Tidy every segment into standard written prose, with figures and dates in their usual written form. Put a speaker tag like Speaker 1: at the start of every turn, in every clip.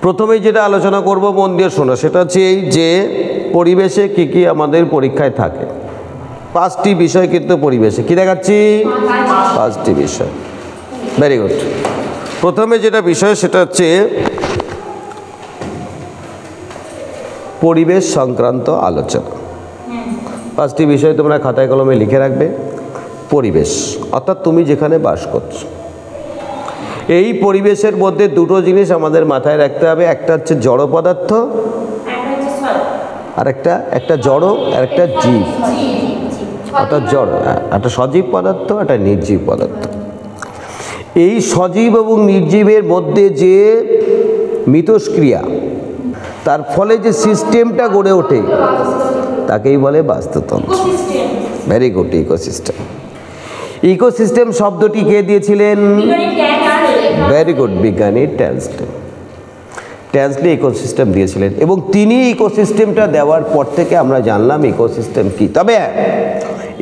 Speaker 1: প্রথমেই যেটা আলোচনা করব মন দিয়ে শোনো, সেটা হচ্ছে এই যে পরিবেশে কি কি আমাদের পরীক্ষায় থাকে। 5টি বিষয় কিন্তু পরিবেশে কি দেখাচ্ছি, 5টি বিষয়। Very good. প্রথমে যেটা বিষয় সেটা হচ্ছে পরিবেশ সংক্রান্ত আলোচনা। 5টি বিষয় তোমরা খাতায় কলমে লিখে রাখবে। পরিবেশ অর্থাৎ তুমি যেখানে বাস করছো, এই পরিবেশের মধ্যে দুটো জিনিস আমাদের মাথায় রাখতে হবে। একটা হচ্ছে জড় পদার্থ, আর একটা জড় আর একটা জীব, অর্থাৎ জড় একটা সজীব পদার্থ, একটা নির্জীব পদার্থ। এই সজীব এবং নির্জীবের মধ্যে যে মিথস্ক্রিয়া, তার ফলে যে সিস্টেমটা গড়ে ওঠে তাকেই বলে বাস্তুতন্ত্র। Very good. ইকোসিস্টেম। ইকোসিস্টেম শব্দটি কে দিয়েছিলেন? ভেরি গুড, বিজ্ঞানী ট্যান্সলি ইকোসিস্টেম দিয়েছিলেন, এবং তিনি ইকোসিস্টেমটা দেওয়ার পর থেকে আমরা জানলাম ইকোসিস্টেম কি। তবে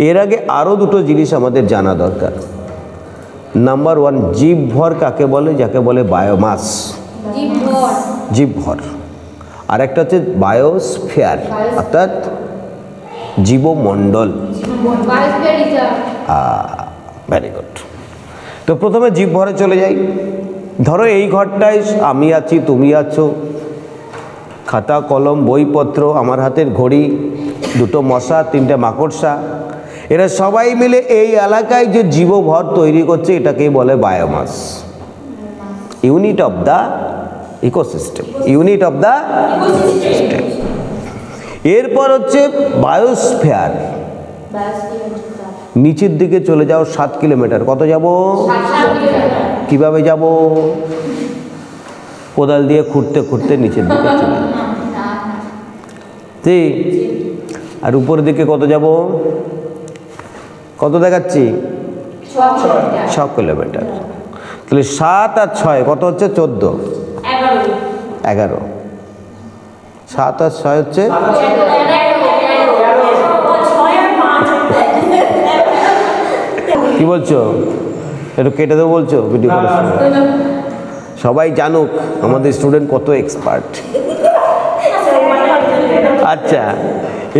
Speaker 1: এর আগে আরও দুটো জিনিস আমাদের জানা দরকার। নাম্বার 1, জীবভর কাকে বলে? যাকে বলে বায়োমাস, জীবভর। আর একটা হচ্ছে বায়োস্ফিয়ার, অর্থাৎ জীবমণ্ডল। Very good. তো প্রথমে জীবভরে চলে যাই। ধরো এই ঘরটায় আমি আছি, তুমি আছো, খাতা কলম বইপত্র, আমার হাতের ঘড়ি, দুটো মশা, 3টে মাকড়সা, এরা সবাই মিলে এই এলাকায় যে জীবভর তৈরি করছে এটাকেই বলে biomass, unit of the ecosystem, unit of the ecosystem. এরপর হচ্ছে বায়োস্ফিয়ার। নিচের দিকে চলে যাও 7 কিলোমিটার। কত যাব? কিভাবে যাব? কোদাল দিয়ে খুঁড়তে খুঁড়তে নিচের দিকে চলে যাব। ঠিক। আর উপরের দিকে কত যাব? কত দেখাচ্ছি? 6 কিলোমিটার। তাহলে 7 আর 6 কত হচ্ছে? 14। 11। 7 আর 6 হচ্ছে কি বলছো? একটু কেটে দেবো বলছো ভিডিও করে? সবাই জানুক আমাদের স্টুডেন্ট কত এক্সপার্ট। আচ্ছা,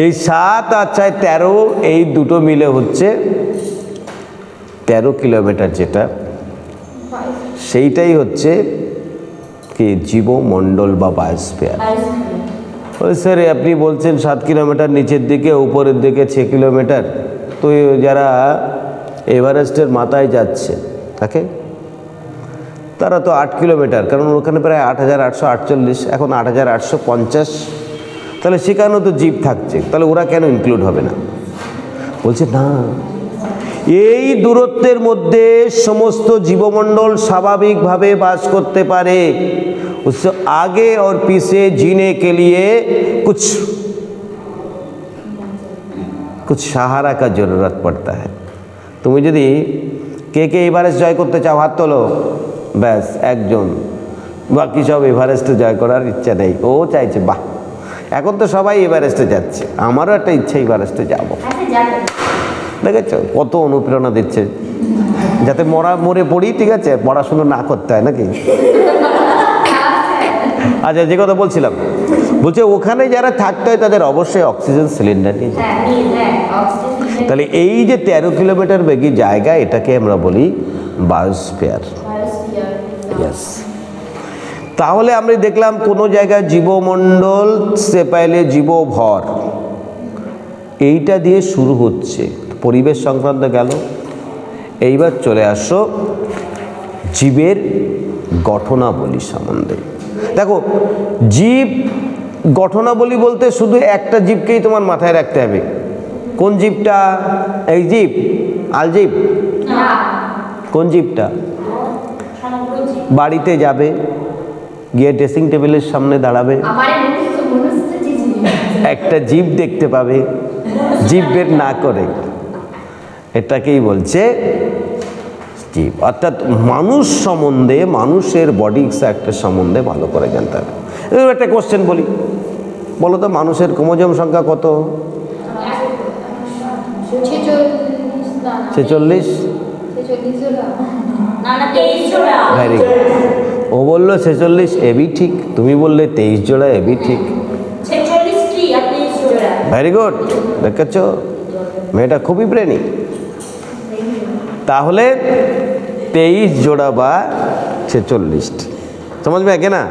Speaker 1: এই 7 আর 6 13, এই দুটো মিলে হচ্ছে 13 কিলোমিটার, যেটা সেইটাই হচ্ছে কি জীবমণ্ডল বা বায়োস্ফিয়ার। ওই স্যার আপনি বলছেন 7 কিলোমিটার নিচের দিকে, উপরের দিকে 6 কিলোমিটার, তো যারা এভারেস্টের মাথায় যাচ্ছে তারা তো 8 কিলোমিটার, কারণ ওখানে প্রায় 8848, এখন 8850। তাহলে সেখানেও তো জীব থাকছে, তাহলে ওরা কেন ইনক্লুড হবে না? বলছে না, এই দূরত্বের মধ্যে সমস্ত জীবমণ্ডল স্বাভাবিকভাবে বাস করতে পারে। उससे आगे और पीछे जीने के लिए कुछ सहारा का जरूरत पड़ता है। তুমি যদি কে এভারেস্ট জয় করতে চাও হাত তোলো, ব্যাস একজন, বাকি সব এভারেস্টে জয় করার ইচ্ছা নেই। ও চাইছে বাহ, এখন তো সবাই এভারেস্টে যাচ্ছে, আমারও একটা ইচ্ছা এভারেস্টে যাবো। দেখেছো কত অনুপ্রেরণা দিচ্ছে, যাতে মরে পড়ি, ঠিক আছে, পড়াশুনো না করতে হয় নাকি। আচ্ছা, যে কথা বলছিলাম, বলছে ওখানে যারা থাকতে হয় তাদের অবশ্যই অক্সিজেন সিলিন্ডার নিয়ে যেতে হয়। তাহলে এই যে 13 কিলোমিটার বেগী জায়গা, এটাকে আমরা বলি বায়োস্ফিয়ার। ইয়েস। তাহলে আমরা দেখলাম কোনো জায়গায় জীবমণ্ডল, সে পাইলে জীবভর, এইটা দিয়ে শুরু হচ্ছে পরিবেশ সংক্রান্ত গেল। এইবার চলে আসো জীবের গঠনাবলী সম্বন্ধে। দেখো, জীব গঠনাবলী বলতে শুধু একটা জীবকেই তোমার মাথায় রাখতে হবে। কোন জীবটা? এই জীব, আলজীব? কোন জীবটা? বাড়িতে যাবে, গিয়ে ড্রেসিং টেবিলের সামনে দাঁড়াবে, একটা জীব দেখতে পাবে, জীব বের না করে, এটাকেই বলছে জীব। অর্থাৎ মানুষ সম্বন্ধে, মানুষের বডি একটা সম্বন্ধে ভালো করে জানতে হবে। একটা কোশ্চেন বলি, বলো তো মানুষের ক্রোমোজোম সংখ্যা কত? 46। Very good. ও বললো 46 এবি ঠিক, তুমি বললে 23 জোড়া এবি ঠিক। ভেরি গুড, দেখেছ মেয়েটা খুবই ব্রেনি। তাহলে 23 জোড়া বা 46, সমাজ মে না।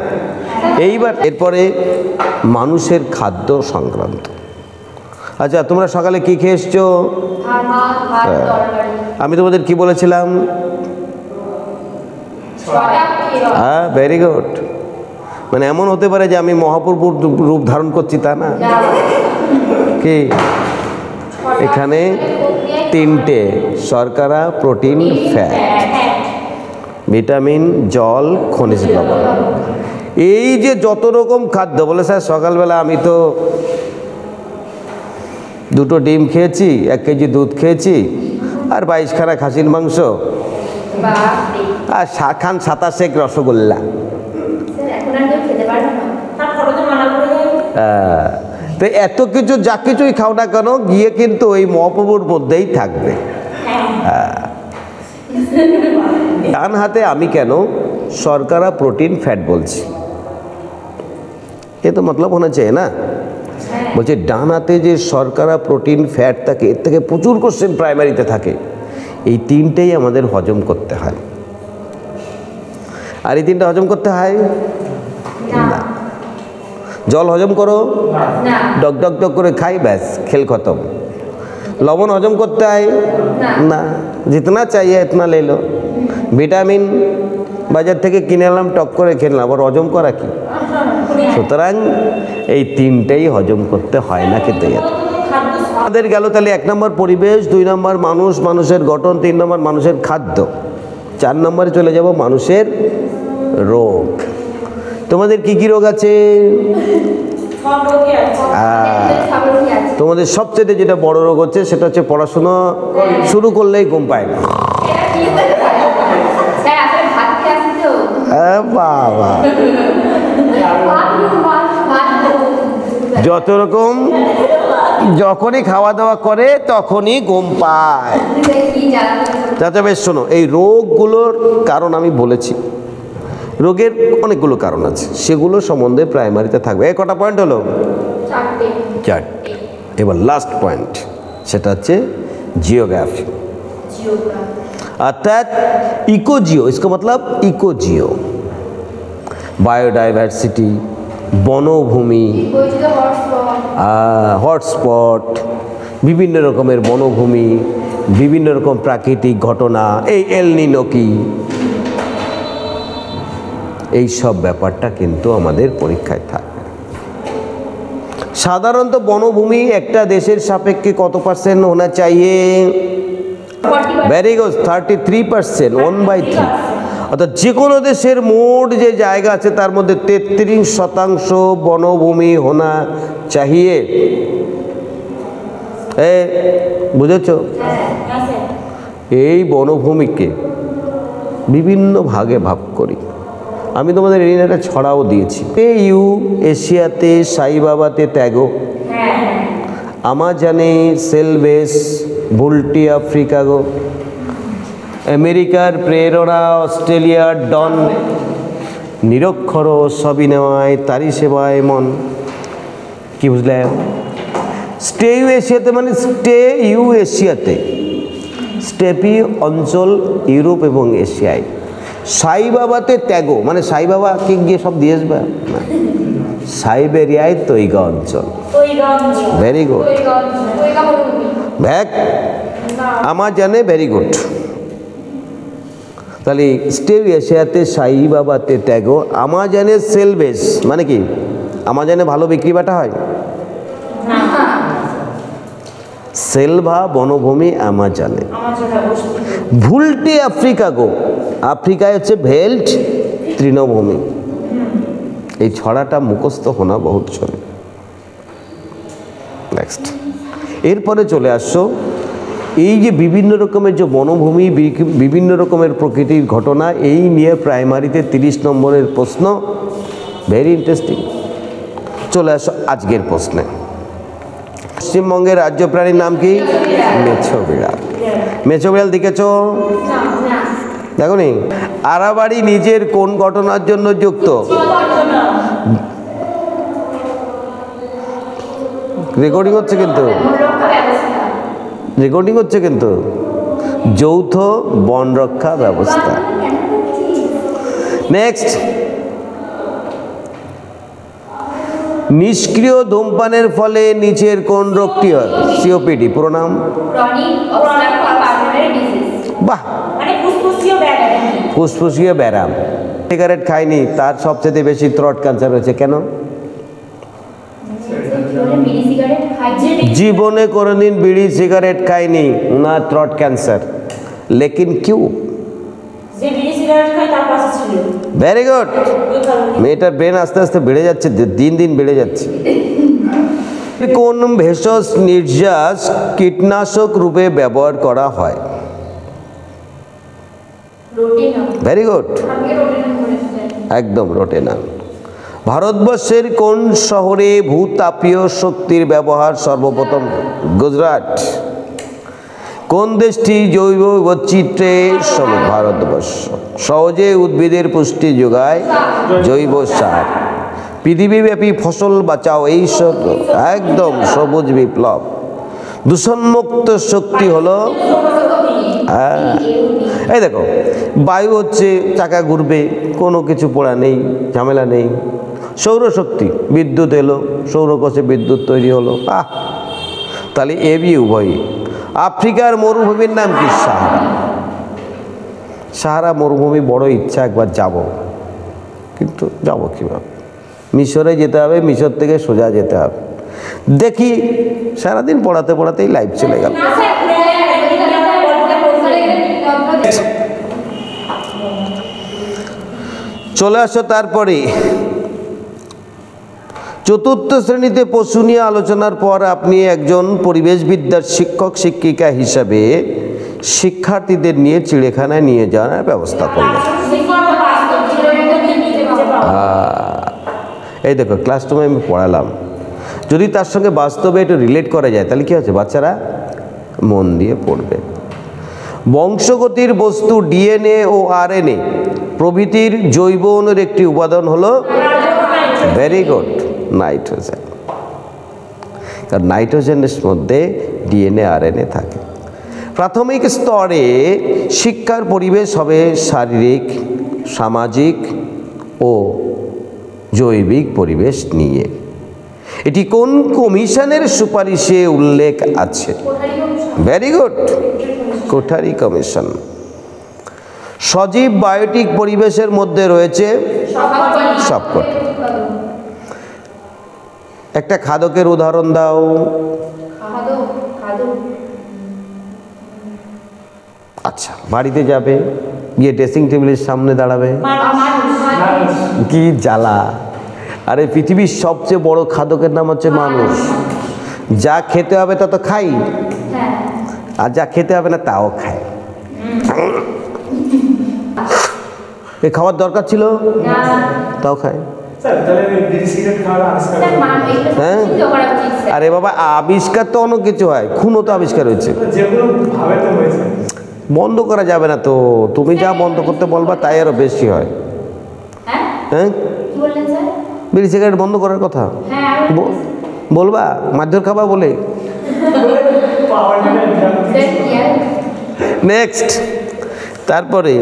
Speaker 1: এইবার এরপরে মানুষের খাদ্য সংক্রান্ত। আচ্ছা, তোমরা সকালে কি খেয়ে এসছো? আমি তোমাদের কি বলেছিলাম? হ্যাঁ, ভেরি গুড। মানে এমন হতে পারে যে আমি মহাপ্রভুর রূপ ধারণ করছি, তা না। কি এখানে 3টে: শর্করা, প্রোটিন, ফ্যাট, ভিটামিন, জল, খনিজ লবণ। এই যে যত রকম খাদ্য, বলে স্যার সকালবেলা আমি তো 2টো ডিম খেয়েছি, 1 কেজি দুধ খেয়েছি, আর 22খানা খাসির মাংস, আর 27 রসগোল্লা। তো এত কিছু যা কিছুই খাও না কেন, গিয়ে কিন্তু ওই মহাপ্রভুর মধ্যেই থাকবে। ডান হাতে আমি কেন শর্করা, প্রোটিন, ফ্যাট বলছি? এ তো মতলব হোনা চাই না। বলছে ডান হাতে যে শর্করা, প্রোটিন, ফ্যাট থাকে, এর থেকে প্রচুর কোশ্চেন প্রাইমারিতে থাকে। এই 3টেই আমাদের হজম করতে হয়। আর এই 3টা হজম করতে হয় না। জল হজম করো, ডক ডক ডক করে খাই, ব্যাস খেল খতম। লবণ হজম করতে হয় না, জিতনা চাইয়ে ইতনা লে লো। ভিটামিন বাজার থেকে কিনে এলাম, টক করে খেলাম, আবার হজম করা কি? সুতরাং এই 3টেই হজম করতে হয় না। কিন্তু আমাদের গেল তাহলে 1 নম্বর পরিবেশ, 2 নম্বর মানুষ, মানুষের গঠন, 3 নম্বর মানুষের খাদ্য, 4 নম্বরে চলে যাব মানুষের রোগ। তোমাদের কি কি রোগ আছে? তোমাদের সবচেয়ে যেটা বড় রোগ হচ্ছে সেটা হচ্ছে পড়াশোনা শুরু করলেই ঘুম পায় না। বাবা, যত রকম যখনই খাওয়া দাওয়া করে তখনই ঘুম পায়। যাতে বেশ শোনো, এই রোগগুলোর কারণ আমি বলেছি। রোগের অনেকগুলো কারণ আছে, সেগুলো সম্বন্ধে প্রাইমারিতে থাকবে। কটা পয়েন্ট হলো? 4টে। এবার লাস্ট পয়েন্ট, সেটা হচ্ছে জিওগ্রাফি, অর্থাৎ ইকোজিও। इसका मतलब ইকোজিও, বায়োডাইভার্সিটি, বনভূমি, হটস্পট, বিভিন্ন রকমের বনভূমি, বিভিন্ন রকম প্রাকৃতিক ঘটনা, এই এল নিনো কি, এই সব ব্যাপারটা কিন্তু আমাদের পরীক্ষায় থাকবে। সাধারণত বনভূমি একটা দেশের সাপেক্ষে কত পার্সেন্ট হোনা চাইয়ে? Very good, 33%, 1/3। অর্থাৎ যে কোনো দেশের মোট যে জায়গা আছে তার মধ্যে 33% বনভূমি হোনা চাহিয়ে। বুঝেছ? এই বনভূমিকে বিভিন্ন ভাগে ভাগ করি। আমি তোমাদের এই একটা ছড়াও দিয়েছি। ইউ এশিয়াতে সাইবাবাতে ত্যাগো, আমাজনে সেলভেস, ভুলটি আফ্রিকা গো, আমেরিকার প্রেরণা, অস্ট্রেলিয়ার ডন, নিরক্ষর সবই নেওয়ায় তারই সেবায় মন। কি বুঝলে? স্টে ইউ এশিয়াতে মানে স্টে ইউ এশিয়াতে, স্টেপি অঞ্চল ইউরোপ এবং এশিয়ায়। সাইবাবাতে ত্যাগো মানে সাই বাবা কি গিয়ে সব দিয়ে আসবে না, সাইবেরিয়ায় তৈগা অঞ্চল। ভেরি গুড, ভ্যাক আমার জানে, ভেরি গুড। তাহলে স্টে এশিয়াতে সাইবাবাতে ত্যাগো, আমাজনে সেলভেস মানে কি? আমাজনে ভালো বিক্রি বাটা হয়? সেলভা বনভূমি আমাজনে। ভুলটি আফ্রিকা গো, আফ্রিকায় হচ্ছে ভেল্ট তৃণভূমি। এই ছড়াটা মুখস্থ হোনা বহুত চলে। নেক্সট, এরপরে চলে আসছো এই যে বিভিন্ন রকমের যে বনভূমি, বিভিন্ন রকমের প্রকৃতির ঘটনা, এই নিয়ে প্রাইমারিতে 30 নম্বরের প্রশ্ন। Very interesting. চলে আসো আজকের প্রশ্নে। পশ্চিমবঙ্গের রাজ্য প্রাণীর নাম কি? মেছো বিড়াল। মেছো বিড়াল দেখেছো? দেখো নি, আড়াবাড়ি নিজের কোন ঘটনার জন্য যুক্ত? রেকর্ডিং হচ্ছে কিন্তু, রেকর্ডিং হচ্ছে কিন্তু। যৌথ বন রক্ষা ব্যবস্থা। নেক্সট, নিষ্ক্রিয় ধূমপানের ফলে নিচের কোন রোগটি হয়? সিওপিডি। পুরো নাম? বাহ, ফুসফুসীয় ব্যারাম। সিগারেট খায়নি, তার সবচেয়ে বেশি থ্রোট ক্যান্সার হয়েছে। কেন? জীবনে কোনোদিন বিড়ি সিগারেট খায়নি, না থ্রোট ক্যান্সার। লেকিন কিউ? Very good. মেয়েটার ব্রেন আস্তে আস্তে বেড়ে যাচ্ছে, দিন দিন বেড়ে যাচ্ছে। কোন ভেষজ নির্যাস কীটনাশক রূপে ব্যবহার করা হয়? ভেরি গুড, একদম রোটেনাল। ভারতবর্ষের কোন শহরে ভূতাপীয় শক্তির ব্যবহার সর্বপ্রথম? গুজরাট। কোন দেশটি জৈব বৈচিত্র্যে সমৃদ্ধ? ভারতবর্ষ। সহজে উদ্ভিদের পুষ্টি যোগায় জৈব সার। পৃথিবীব্যাপী ফসল বাঁচাও, এই সব একদম সবুজ বিপ্লব। দূষণমুক্ত শক্তি হলো, এই দেখো, বায়ু হচ্ছে, চাকা ঘুরবে, কোনো কিছু পড়া নেই, ঝামেলা নেই। সৌরশক্তি, বিদ্যুৎ এলো, সৌরকোষে বিদ্যুৎ তৈরি হলো। তাহলে এ বি উভয়ই। আফ্রিকার মরুভূমির নাম কি? সাহারা। সাহারা মরুভূমি বড় ইচ্ছা একবার যাব, কিন্তু যাব কীভাবে? মিশরে যেতে হবে, মিশর থেকে সোজা যেতে হবে। দেখি, সারাদিন পড়াতে পড়াতেই লাইফ চলে গেল। চলে আসো তারপরে চতুর্থ শ্রেণীতে পশু নিয়ে আলোচনার পর আপনি একজন পরিবেশবিদ্যার শিক্ষক শিক্ষিকা হিসাবে শিক্ষার্থীদের নিয়ে চিড়িয়াখানায় নিয়ে যাওয়ার ব্যবস্থা করলেন। এই দেখো, ক্লাসরুমে আমি পড়ালাম, যদি তার সঙ্গে বাস্তবে একটু রিলেট করা যায় তাহলে কী হচ্ছে, বাচ্চারা মন দিয়ে পড়বে। বংশগতির বস্তু ডিএনএ ও আরএনএ প্রভৃতির জৈব অণুর একটি উপাদান হলো, ভেরি গুড, নাইট্রোজেন। কারণ নাইট্রোজেনের মধ্যে ডিএনএ আরএনএ থাকে। প্রাথমিক স্তরে শিক্ষার পরিবেশ হবে শারীরিক, সামাজিক ও জৈবিক পরিবেশ নিয়ে। এটি কোন কমিশনের সুপারিশে উল্লেখ আছে? Very good, Kothari commission. সজীব বায়োটিক পরিবেশের মধ্যে রয়েছে সবকটি। একটা খাদকের উদাহরণ দাও। আচ্ছা, বাড়িতে যাবে, গিয়ে ড্রেসিং টেবিলের সামনে দাঁড়াবে, কি জ্বালা। আরে পৃথিবীর সবচেয়ে বড় খাদকের নাম হচ্ছে মানুষ। যা খেতে হবে তা তো খাই, আর যা খেতে হবে না তাও খায়। এ খাওয়ার দরকার ছিল, তাও খায়। হ্যাঁ, আরে বাবা, আবিষ্কার তো অনেক কিছু হয়, খুনও তো আবিষ্কার হয়েছে। বন্ধ করা যাবে না তো, তুমি যা বন্ধ করতে বলবা তাই আরো বেশি হয়। হ্যাঁ, বিড়ি সিগারেট বন্ধ করার কথা বলবা, মারধর খাবা বলে। নেক্সট, তারপরে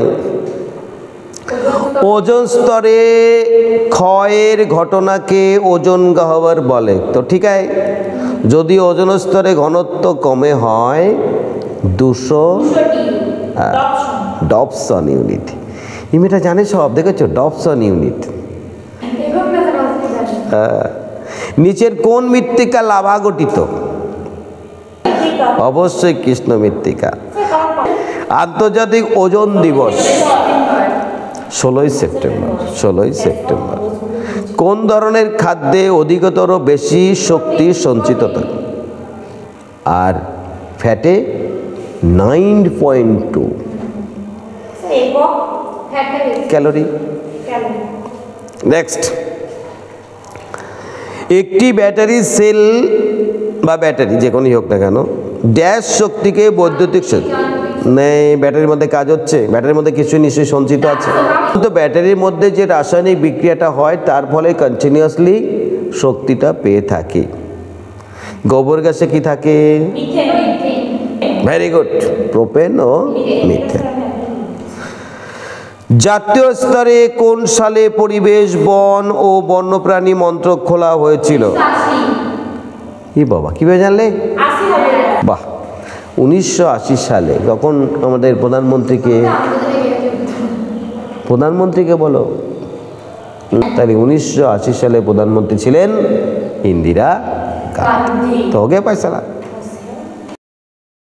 Speaker 1: ওজন স্তরে ক্ষয়ের ঘটনাকে ওজন গহ্বর বলে। তো ঠিক আছে, যদি ওজন স্তরে ঘনত্ব কমে হয় 200 ডবসন ইউনিট। ইমেটা জানে সব, দেখেছো, ডবসন ইউনিট। নিচের কোন মৃত্তিকা লাভা গঠিত? অবশ্যই কৃষ্ণ মৃত্তিকা। আন্তর্জাতিক ওজন দিবস 16ই সেপ্টেম্বর। 16ই সেপ্টেম্বর। কোন ধরনের খাদ্যে অধিকতর বেশি শক্তি সঞ্চিত থাকে? আর ফ্যাটে 9.2 ক্যালোরি। নেক্সট, একটি ব্যাটারি সেল বা ব্যাটারি যে কোনোই হোক না কেন, ড্যাশ শক্তিকে বৈদ্যুতিক শক্তি, নেই, ব্যাটারির মধ্যে কাজ হচ্ছে, ব্যাটারির মধ্যে কিছু নিশ্চয়ই সঞ্চিত আছে। তো ব্যাটারির মধ্যে যে রাসায়নিক বিক্রিয়াটা হয় তার ফলে কন্টিনিউয়াসলি শক্তিটা পেয়ে থাকি। গোবর গ্যাসে কি থাকে? ভেরি গুড, প্রোপেন ও মিথেন। জাতীয় স্তরে কোন সালে পরিবেশ, বন ও বন্যপ্রাণী মন্ত্রক খোলা হয়েছিল? কি বাবা, কিভাবে জানলে? বাহ, 1980 সালে। তখন আমাদের প্রধানমন্ত্রীকে বলো। তাহলে 1980 সালে প্রধানমন্ত্রী ছিলেন ইন্দিরা গান্ধী। তো हो गया फैसला।